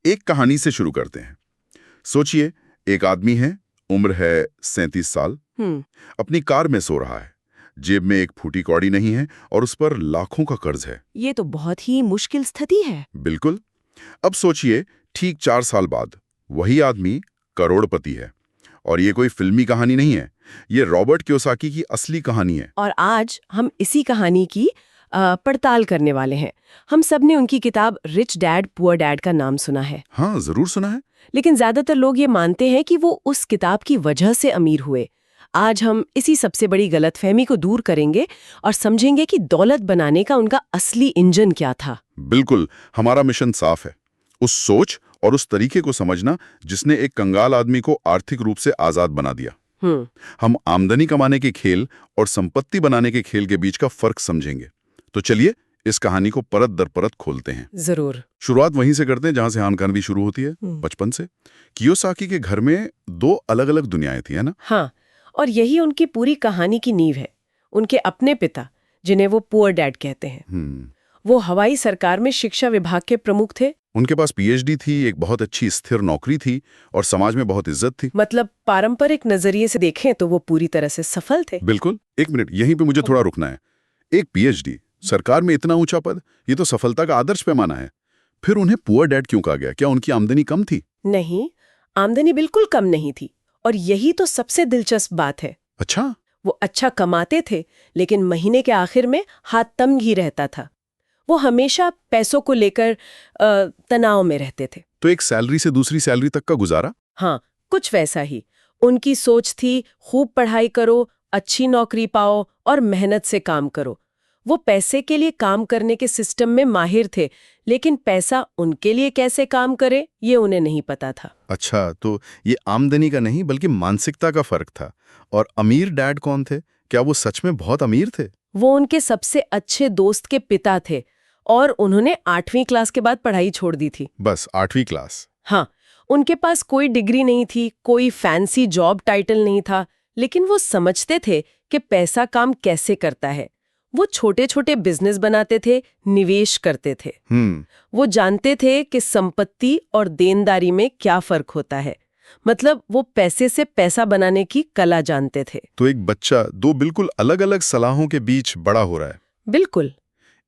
एक कहानी से शुरू करते हैं। सोचिए, एक आदमी है, उम्र है 37 साल, अपनी कार में सो रहा है। जेब में एक फूटी कौड़ी नहीं है और उस पर लाखों का कर्ज है। ये तो बहुत ही मुश्किल स्थिति है। बिल्कुल। अब सोचिए, ठीक 4 साल बाद वही आदमी करोड़पति है। और ये कोई फिल्मी कहानी नहीं है, ये रॉबर्ट कियोसाकी की असली कहानी है। और आज हम इसी कहानी की पड़ताल करने वाले हैं। हम सब ने उनकी किताब रिच डैड पुअर डैड का नाम सुना है। हाँ, जरूर सुना है। लेकिन ज्यादातर लोग ये मानते हैं कि वो उस किताब की वजह से अमीर हुए। आज हम इसी सबसे बड़ी गलतफहमी को दूर करेंगे और समझेंगे कि दौलत बनाने का उनका असली इंजन क्या था। बिल्कुल, हमारा मिशन साफ है। उस सोच और उस तरीके को समझना जिसने एक कंगाल आदमी को आर्थिक रूप से आजाद बना दिया। हम आमदनी कमाने के खेल और संपत्ति बनाने के खेल के बीच का फर्क समझेंगे। तो चलिए इस कहानी को परत दर परत खोलते हैं। जरूर। शुरुआत वहीं से करते हैं जहां से कहानी शुरू होती है, बचपन से। कियोसाकी के घर में 2 अलग-अलग दुनियाएं थी, है ना? हाँ, और यही उनकी पूरी कहानी की नींव है। उनके अपने पिता, जिन्हें वो पुअर डैड कहते हैं, वो हवाई सरकार में शिक्षा विभाग के प्रमुख थे। उनके पास पीएचडी थी, एक बहुत अच्छी स्थिर नौकरी थी और समाज में बहुत इज्जत थी। मतलब पारंपरिक नजरिए से देखें तो वो पूरी तरह से सफल थे। बिल्कुल। एक मिनट, यहीं पे मुझे थोड़ा रुकना है। एक पीएचडी, सरकार में इतना ऊंचा पद, ये तो सफलता का आदर्श पैमाना है। फिर उन्हें पुअर डैड क्यों कहा गया? क्या उनकी आमदनी कम थी? नहीं, आमदनी बिल्कुल कम नहीं थी। और यही तो सबसे दिलचस्प बात है। अच्छा। वो अच्छा कमाते थे, लेकिन महीने के आखिर में हाथ तंग ही रहता था। वो हमेशा पैसों को लेकर तनाव में रहते थे। तो एक सैलरी से दूसरी सैलरी तक का गुजारा? हाँ, कुछ वैसा ही। उनकी सोच थी, खूब पढ़ाई करो, अच्छी नौकरी पाओ और मेहनत से काम करो। वो पैसे के लिए काम करने के सिस्टम में माहिर थे, लेकिन पैसा उनके लिए कैसे काम करे ये उन्हें नहीं पता था। अच्छा, तो ये आमदनी का नहीं बल्कि मानसिकता का फर्क था। और अमीर डैड कौन थे? क्या वो सच में बहुत अमीर थे? वो उनके सबसे अच्छे दोस्त के पिता थे और उन्होंने 8वीं क्लास के बाद पढ़ाई छोड़ दी थी। बस 8वीं क्लास? हाँ, उनके पास कोई डिग्री नहीं थी, कोई फैंसी जॉब टाइटल नहीं था, लेकिन वो समझते थे कि पैसा काम कैसे करता है। वो छोटे छोटे बिजनेस बनाते थे, निवेश करते थे। वो जानते थे कि संपत्ति और देनदारी में क्या फर्क होता है। मतलब वो पैसे से पैसा बनाने की कला जानते थे। तो एक बच्चा 2 बिल्कुल अलग-अलग सलाहों के बीच बड़ा हो रहा है। बिल्कुल।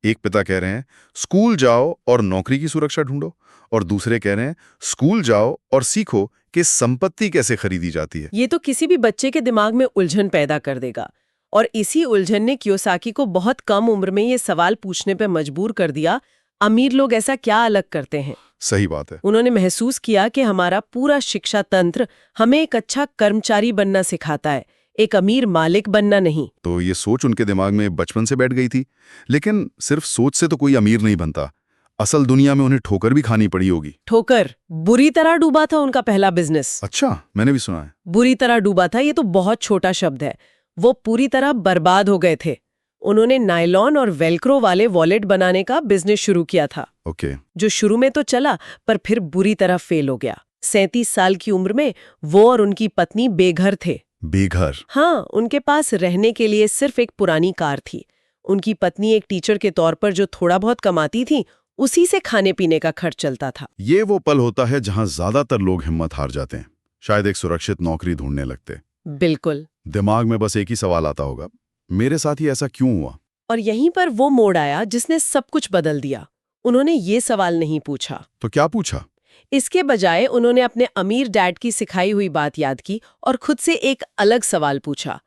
एक पिता कह रहे हैं स्कूल जाओ और नौकरी की सुरक्षा ढूंढो, और दूसरे कह रहे हैं स्कूल जाओ और सीखो कि संपत्ति कैसे खरीदी जाती है। ये तो किसी भी बच्चे के दिमाग में उलझन पैदा कर देगा। और इसी उलझन ने कियोसाकी को बहुत कम उम्र में ये सवाल पूछने पर मजबूर कर दिया, अमीर लोग ऐसा क्या अलग करते हैं? सही बात है। उन्होंने महसूस किया कि हमारा पूरा शिक्षा तंत्र हमें एक अच्छा कर्मचारी बनना सिखाता है, एक अमीर मालिक बनना नहीं। तो ये सोच उनके दिमाग में बचपन से बैठ गई थी। लेकिन सिर्फ सोच से तो कोई अमीर नहीं बनता। असल दुनिया में उन्हें ठोकर भी खानी पड़ी होगी। ठोकर? बुरी तरह डूबा था उनका पहला बिजनेस। अच्छा, मैंने भी सुना है। बुरी तरह डूबा था, ये तो बहुत छोटा शब्द है। वो पूरी तरह बर्बाद हो गए थे। उन्होंने नायलॉन और वेल्क्रो वाले वॉलेट बनाने का बिजनेस शुरू किया था। ओके। जो शुरू में तो चला, पर फिर बुरी तरह फेल हो गया। 37 साल की उम्र में वो और उनकी पत्नी बेघर थे। बेघर? हाँ, उनके पास रहने के लिए सिर्फ एक पुरानी कार थी। उनकी पत्नी एक टीचर के तौर पर जो थोड़ा बहुत कमाती थी, उसी से खाने पीने का खर्च चलता था। ये वो पल होता है जहां ज्यादातर लोग हिम्मत हार जाते हैं, शायद एक सुरक्षित नौकरी ढूंढने लगते। बिल्कुल। दिमाग में बस एक ही सवाल आता होगा, मेरे साथ ही ऐसा क्यों हुआ? और यहीं पर वो मोड़ आया जिसने सब कुछ बदल दिया। उन्होंने ये सवाल नहीं पूछा। तो क्या पूछा? इसके बजाय उन्होंने अपने अमीर डैड की सिखाई हुई बात याद की और खुद से एक अलग सवाल पूछा,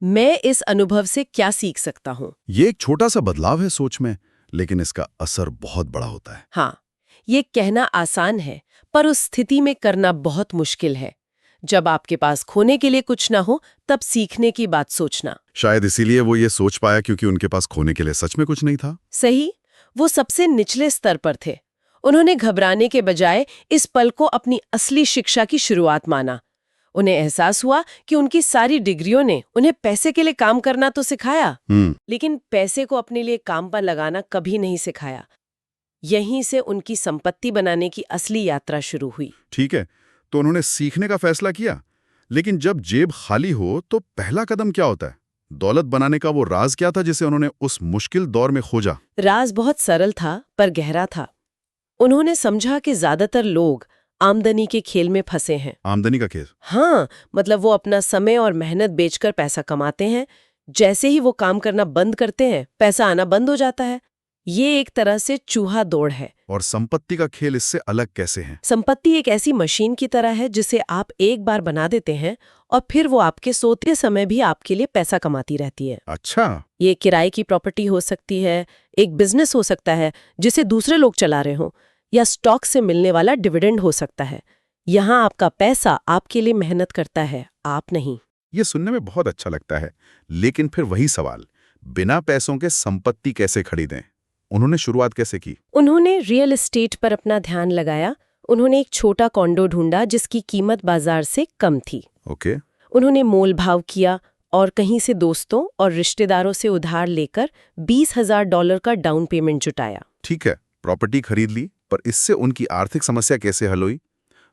मैं इस अनुभव से क्या सीख सकता हूँ? ये एक छोटा सा बदलाव है सोच में, लेकिन इसका असर बहुत बड़ा होता है। हाँ, ये कहना आसान है, पर उस स्थिति में करना बहुत मुश्किल है। जब आपके पास खोने के लिए कुछ ना हो, तब सीखने की बात सोचना। शायद इसीलिए वो ये सोच पाया क्योंकि उनके पास खोने के लिए सच में कुछ नहीं था। सही, वो सबसे निचले स्तर पर थे। उन्होंने घबराने के बजाय इस पल को अपनी असली शिक्षा की शुरुआत माना। उन्हें एहसास हुआ कि उनकी सारी डिग्रियों ने उन्हें पैसे के लिए काम करना तो सिखाया, लेकिन पैसे को अपने लिए काम पर लगाना कभी नहीं सिखाया। यहीं से उनकी संपत्ति बनाने की असली यात्रा शुरू हुई। ठीक है, तो उन्होंने सीखने का फैसला किया, लेकिन जब जेब खाली हो तो पहला कदम क्या होता है? दौलत बनाने का वो राज क्या था जिसे उन्होंने उस मुश्किल दौर में खोजा? राज बहुत सरल था पर गहरा था। उन्होंने समझा कि ज्यादातर लोग आमदनी के खेल में फंसे हैं। आमदनी का केस? हाँ, मतलब वो अपना समय और मेहनत बेचकर पैसा कमाते हैं। जैसे ही वो काम करना बंद करते हैं, पैसा आना बंद हो जाता है। ये एक तरह से चूहा दौड़ है। और संपत्ति का खेल इससे अलग कैसे है? संपत्ति एक ऐसी मशीन की तरह है जिसे आप एक बार बना देते हैं और फिर वो आपके सोते समय भी आपके लिए पैसा कमाती रहती है। अच्छा। ये किराए की प्रॉपर्टी हो सकती है, एक बिजनेस हो सकता है जिसे दूसरे लोग चला रहे हों, या स्टॉक से मिलने वाला डिविडेंड हो सकता है। यहाँ आपका पैसा आपके लिए मेहनत करता है, आप नहीं। ये सुनने में बहुत अच्छा लगता है, लेकिन फिर वही सवाल, बिना पैसों के संपत्ति कैसे खरीदें? उन्होंने शुरुआत कैसे की? उन्होंने रियल एस्टेट पर अपना ध्यान लगाया। उन्होंने एक छोटा कॉन्डो ढूंढा जिसकी कीमत बाजार से कम थी। ओके। उन्होंने मोल भाव किया और कहीं से दोस्तों और रिश्तेदारों से उधार लेकर $20,000 का डाउन पेमेंट जुटाया। ठीक है, प्रॉपर्टी खरीद ली, पर इससे उनकी आर्थिक समस्या कैसे हल हुई?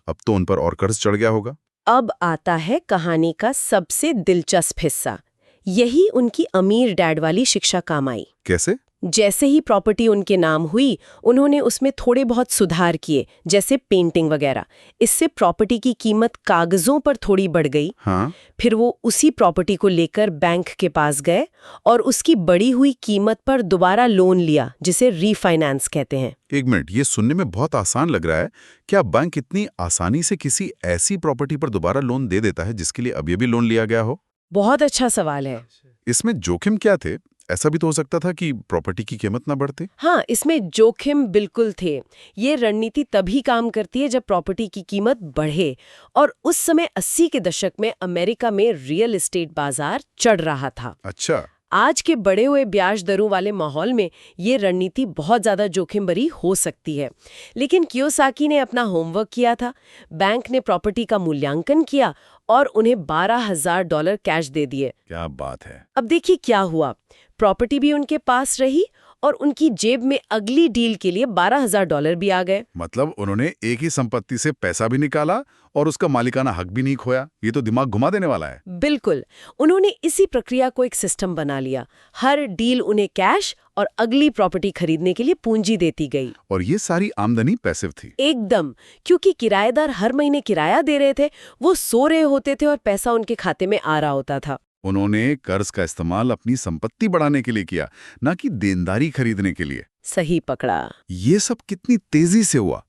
अब तो उन पर और कर्ज चढ़ गया होगा। अब आता है कहानी का सबसे दिलचस्प हिस्सा। यही उनकी अमीर डैड वाली शिक्षा काम आई। कैसे? जैसे ही प्रॉपर्टी उनके नाम हुई, उन्होंने उसमें थोड़े बहुत सुधार किए, जैसे पेंटिंग वगैरह। इससे प्रॉपर्टी की कीमत कागजों पर थोड़ी बढ़ गई। हाँ। फिर वो उसी प्रॉपर्टी को लेकर बैंक के पास गए और उसकी बढ़ी हुई कीमत पर दोबारा लोन लिया, जिसे रीफाइनेंस कहते हैं। एक मिनट, ये सुनने में बहुत आसान लग रहा है। क्या बैंक इतनी आसानी से किसी ऐसी प्रॉपर्टी पर दोबारा लोन दे देता है जिसके लिए अभी भी लोन लिया गया हो? बहुत अच्छा सवाल है। इसमें जोखिम क्या थे? ऐसा भी तो हो सकता था कि प्रॉपर्टी की कीमत ना बढ़ती। हाँ, इसमें जोखिम बिल्कुल थे। ये रणनीति तभी काम करती है जब प्रॉपर्टी की कीमत बढ़े, और उस समय 80 के दशक में अमेरिका में रियल एस्टेट बाजार चढ़ रहा था। अच्छा। आज के बढ़े हुए ब्याज दरों वाले माहौल में ये रणनीति बहुत ज्यादा जोखिम भरी हो सकती है। लेकिन कियोसाकी ने अपना होमवर्क किया था। बैंक ने प्रॉपर्टी का मूल्यांकन किया और उन्हें $12,000 कैश दे दिए। क्या बात है। अब देखिए क्या हुआ। प्रॉपर्टी भी उनके पास रही और उनकी जेब में अगली डील के लिए $12,000 भी आ गए। मतलब उन्होंने एक ही संपत्ति से पैसा भी निकाला और उसका मालिकाना हक भी नहीं खोया। ये तो दिमाग घुमा देने वाला है। बिल्कुल। उन्होंने इसी प्रक्रिया को एक सिस्टम बना लिया। हर डील उन्हें कैश और अगली प्रॉपर्टी खरीदने के लिए पूंजी देती गई। और ये सारी आमदनी पैसिव थी? एकदम, क्योंकि किराएदार हर महीने किराया दे रहे थे, वो सो रहे होते थे और पैसा उनके खाते में आ रहा होता था। उन्होंने कर्ज का इस्तेमाल अपनी संपत्ति बढ़ाने के लिए किया, ना कि देनदारी खरीदने के लिए। सही पकड़ा। ये सब कितनी तेजी से हुआ।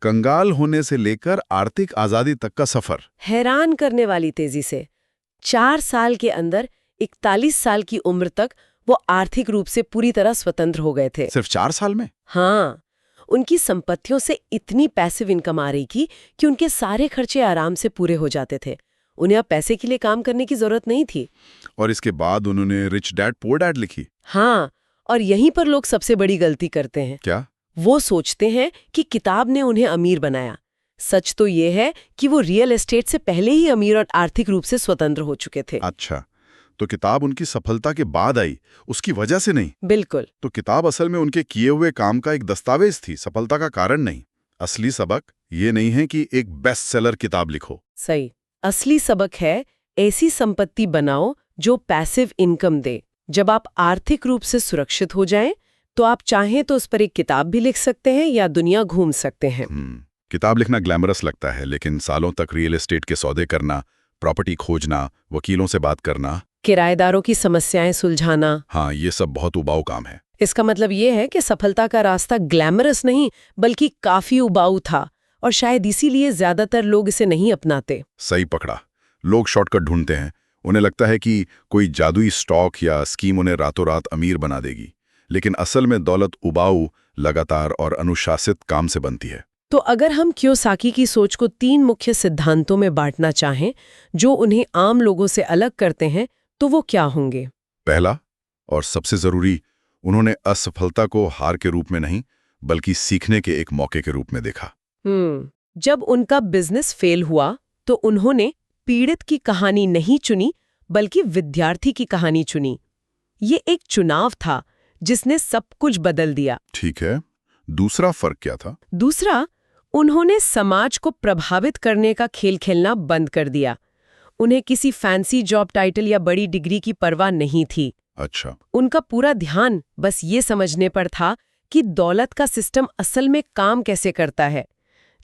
कंगाल होने से लेकर आर्थिक आजादी तक का सफर। हैरान करने वाली तेजी से। 4 साल के अंदर 41 साल की उम्र तक वो आर्थिक रूप से पूरी तरह स्वतंत्र हो गए थे। सिर्फ 4 साल में? हाँ, उनकी संपत्तियों से इतनी पैसिव इनकम आ रही थी कि उनके सारे खर्चे आराम से पूरे हो जाते थे। उन्हें अब पैसे के लिए काम करने की जरूरत नहीं थी। और इसके बाद उन्होंने रिच डैड पुअर डैड लिखी। हाँ, और यहीं पर लोग सबसे बड़ी गलती करते हैं। क्या? वो सोचते हैं कि किताब ने उन्हें अमीर बनाया। सच तो ये है कि वो रियल एस्टेट से पहले ही अमीर और आर्थिक रूप से स्वतंत्र हो चुके थे। अच्छा, तो किताब उनकी सफलता के बाद आई, उसकी वजह से नहीं? बिल्कुल। तो किताब असल में उनके किए हुए काम का एक दस्तावेज थी, सफलता का कारण नहीं। असली सबक ये नहीं है कि एक बेस्ट सेलर किताब लिखो। सही। असली सबक है ऐसी संपत्ति बनाओ जो पैसिव इनकम दे। जब आप आर्थिक रूप से सुरक्षित हो जाएं, तो आप चाहें तो उस पर एक किताब भी लिख सकते हैं या दुनिया घूम सकते हैं। किताब लिखना ग्लैमरस लगता है, लेकिन सालों तक रियल एस्टेट के सौदे करना, प्रॉपर्टी खोजना, वकीलों से बात करना, किराएदारों की समस्याएं सुलझाना, हाँ, ये सब बहुत उबाऊ काम है। इसका मतलब ये है कि सफलता का रास्ता ग्लैमरस नहीं बल्कि काफी उबाऊ था, और शायद इसीलिए ज्यादातर लोग इसे नहीं अपनाते। सही पकड़ा। लोग शॉर्टकट ढूंढते हैं। उन्हें लगता है कि कोई जादुई स्टॉक या स्कीम उन्हें रातों रात अमीर बना देगी, लेकिन असल में दौलत उबाऊ, लगातार और अनुशासित काम से बनती है। तो अगर हम कियोसाकी की सोच को 3 मुख्य सिद्धांतों में बांटना चाहें जो उन्हें आम लोगों से अलग करते हैं, तो वो क्या होंगे? पहला और सबसे जरूरी, उन्होंने असफलता को हार के रूप में नहीं बल्कि सीखने के एक मौके के रूप में देखा। जब उनका बिजनेस फेल हुआ तो उन्होंने पीड़ित की कहानी नहीं चुनी बल्कि विद्यार्थी की कहानी चुनी। ये एक चुनाव था जिसने सब कुछ बदल दिया। ठीक है, दूसरा फर्क क्या था? दूसरा, उन्होंने समाज को प्रभावित करने का खेल खेलना बंद कर दिया। उन्हें किसी फैंसी जॉब टाइटल या बड़ी डिग्री की परवाह नहीं थी। अच्छा। उनका पूरा ध्यान बस ये समझने पर था कि दौलत का सिस्टम असल में काम कैसे करता है।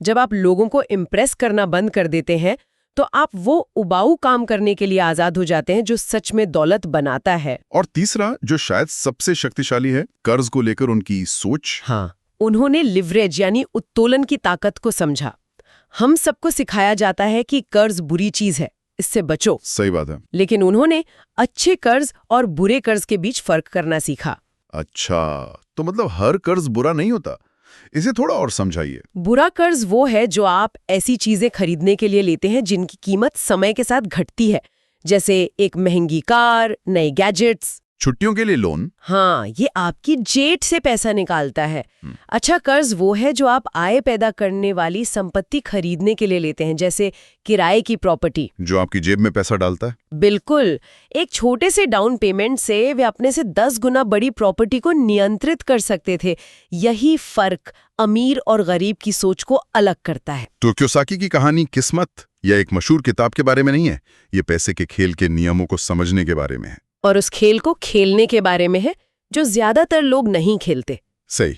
जब आप लोगों को इम्प्रेस करना बंद कर देते हैं तो आप वो उबाऊ काम करने के लिए आजाद हो जाते हैं जो सच में दौलत बनाता है। और तीसरा, जो शायद सबसे शक्तिशाली है, कर्ज को लेकर उनकी सोच। हाँ, उन्होंने लिवरेज यानी उत्तोलन की ताकत को समझा। हम सबको सिखाया जाता है कि कर्ज बुरी चीज है, इससे बचो। सही बात है। लेकिन उन्होंने अच्छे कर्ज और बुरे कर्ज के बीच फर्क करना सीखा। अच्छा, तो मतलब हर कर्ज बुरा नहीं होता, इसे थोड़ा और समझाइए। बुरा कर्ज वो है जो आप ऐसी चीजें खरीदने के लिए लेते हैं जिनकी कीमत समय के साथ घटती है, जैसे एक महंगी कार, नए गैजेट्स। छुट्टियों के लिए लोन। हाँ, ये आपकी जेब से पैसा निकालता है। अच्छा कर्ज वो है जो आप आय पैदा करने वाली संपत्ति खरीदने के लिए लेते हैं, जैसे किराए की प्रॉपर्टी, जो आपकी जेब में पैसा डालता है। बिल्कुल। एक छोटे से डाउन पेमेंट से वे अपने से 10 गुना बड़ी प्रॉपर्टी को नियंत्रित कर सकते थे। यही फर्क अमीर और गरीब की सोच को अलग करता है। तो कियोसाकी की कहानी किस्मत या एक मशहूर किताब के बारे में नहीं है, ये पैसे के खेल के नियमों को समझने के बारे में है। और उस खेल को खेलने के बारे में है जो ज्यादातर लोग नहीं खेलते। सही,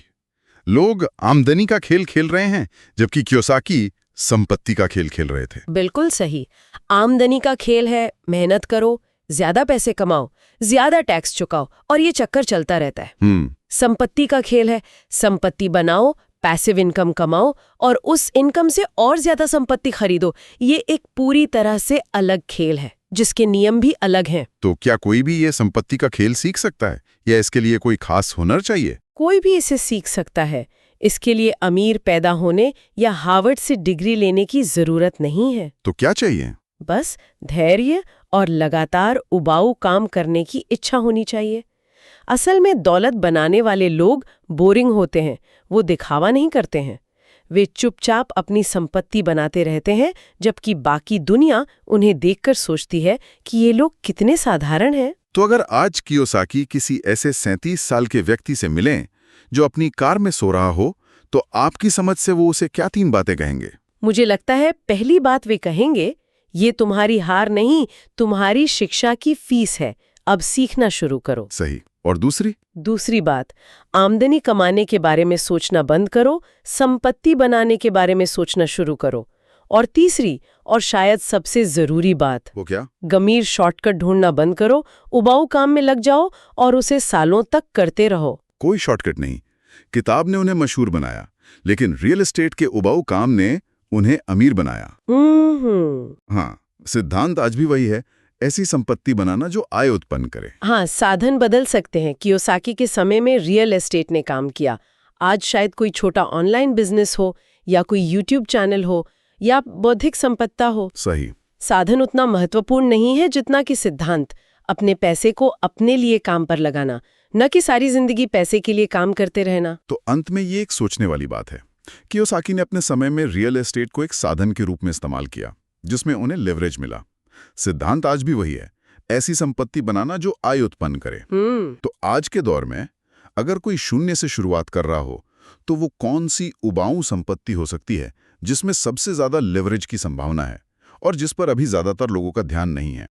लोग आमदनी का खेल खेल रहे हैं, जबकि कियोसाकी संपत्ति का खेल खेल रहे थे। बिल्कुल सही। आमदनी का खेल है मेहनत करो, ज्यादा पैसे कमाओ, ज्यादा टैक्स चुकाओ, और ये चक्कर चलता रहता है। संपत्ति का खेल है संपत्ति बनाओ, पैसिव इनकम कमाओ और उस इनकम से और ज्यादा संपत्ति खरीदो। ये एक पूरी तरह से अलग खेल है जिसके नियम भी अलग हैं। तो क्या कोई भी ये संपत्ति का खेल सीख सकता है या इसके लिए कोई खास हुनर चाहिए? कोई भी इसे सीख सकता है। इसके लिए अमीर पैदा होने या हार्वर्ड से डिग्री लेने की जरूरत नहीं है। तो क्या चाहिए? बस धैर्य और लगातार उबाऊ काम करने की इच्छा होनी चाहिए। असल में दौलत बनाने वाले लोग बोरिंग होते हैं, वो दिखावा नहीं करते हैं। वे चुपचाप अपनी संपत्ति बनाते रहते हैं, जबकि बाकी दुनिया उन्हें देखकर सोचती है कि ये लोग कितने साधारण हैं। तो अगर आज कियोसाकी किसी ऐसे 37 साल के व्यक्ति से मिलें जो अपनी कार में सो रहा हो, तो आपकी समझ से वो उसे क्या 3 बातें कहेंगे? मुझे लगता है पहली बात वे कहेंगे, ये तुम्हारी हार नहीं, तुम्हारी शिक्षा की फीस है, अब सीखना शुरू करो। सही। और दूसरी बात, आमदनी कमाने के बारे में सोचना बंद करो, संपत्ति बनाने के बारे में सोचना शुरू करो। और तीसरी और शायद सबसे जरूरी बात, वो क्या? गंभीर शॉर्टकट ढूंढना बंद करो, उबाऊ काम में लग जाओ और उसे सालों तक करते रहो। कोई शॉर्टकट नहीं। किताब ने उन्हें मशहूर बनाया, लेकिन रियल एस्टेट के उबाऊ काम ने उन्हें अमीर बनाया। हाँ, सिद्धांत आज भी वही है, ऐसी संपत्ति बनाना जो आय उत्पन्न करे। हाँ, साधन बदल सकते हैं। कियोसाकी के समय में रियल एस्टेट ने काम किया। आज शायद कोई छोटा ऑनलाइन बिजनेस हो या कोई यूट्यूब चैनल हो या बौद्धिक संपत्ति हो। सही। साधन उतना महत्वपूर्ण नहीं है जितना कि सिद्धांत, अपने पैसे को अपने लिए काम पर लगाना, न कि सारी जिंदगी पैसे के लिए काम करते रहना। तो अंत में ये एक सोचने वाली बात है। कियोसाकी ने अपने समय में रियल एस्टेट को एक साधन के रूप में इस्तेमाल किया, जिसमें उन्हें लेवरेज मिला। सिद्धांत आज भी वही है, ऐसी संपत्ति बनाना जो आय उत्पन्न करे। तो आज के दौर में अगर कोई शून्य से शुरुआत कर रहा हो, तो वो कौन सी उबाऊ संपत्ति हो सकती है जिसमें सबसे ज्यादा लेवरेज की संभावना है और जिस पर अभी ज्यादातर लोगों का ध्यान नहीं है?